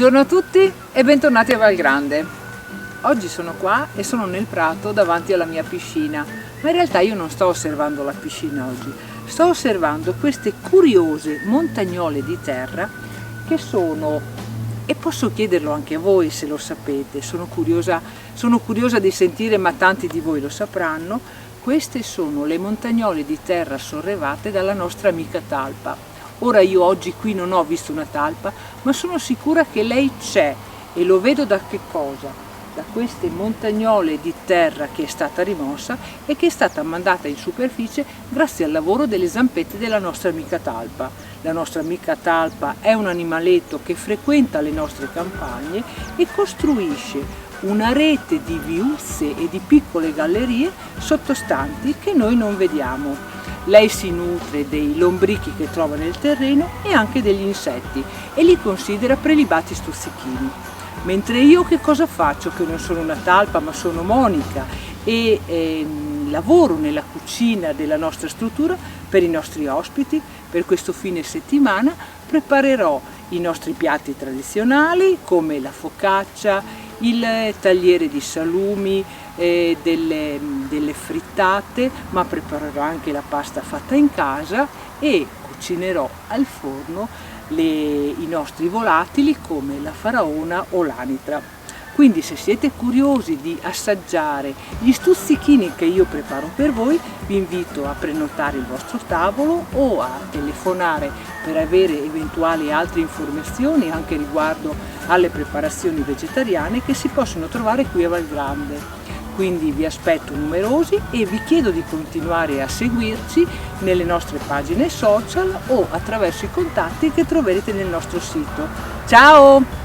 Buongiorno a tutti e bentornati a Valgrande. Oggi sono qua e sono nel prato davanti alla mia piscina, ma in realtà io non sto osservando la piscina oggi, sto osservando queste curiose montagnole di terra che sono, e posso chiederlo anche a voi se lo sapete, sono curiosa di sentire, ma tanti di voi lo sapranno. Queste sono le montagnole di terra sollevate dalla nostra amica talpa. Ora io oggi qui non ho visto una talpa, ma sono sicura che lei c'è, e lo vedo da che cosa? Da queste montagnole di terra che è stata rimossa e che è stata mandata in superficie grazie al lavoro delle zampette della nostra amica talpa. La nostra amica talpa è un animaletto che frequenta le nostre campagne e costruisce una rete di viuzze e di piccole gallerie sottostanti che noi non vediamo. Lei si nutre dei lombrichi che trova nel terreno e anche degli insetti e li considera prelibati stuzzichini. Mentre io che cosa faccio? Che non sono una talpa ma sono Monica e lavoro nella cucina della nostra struttura per i nostri ospiti. Per questo fine settimana preparerò i nostri piatti tradizionali come la focaccia, il tagliere di salumi, delle frittate, ma preparerò anche la pasta fatta in casa e cucinerò al forno i nostri volatili come la faraona o l'anitra. Quindi se siete curiosi di assaggiare gli stuzzichini che io preparo per voi, vi invito a prenotare il vostro tavolo o a telefonare per avere eventuali altre informazioni anche riguardo alle preparazioni vegetariane che si possono trovare qui a Valgrande. Quindi vi aspetto numerosi e vi chiedo di continuare a seguirci nelle nostre pagine social o attraverso i contatti che troverete nel nostro sito. Ciao!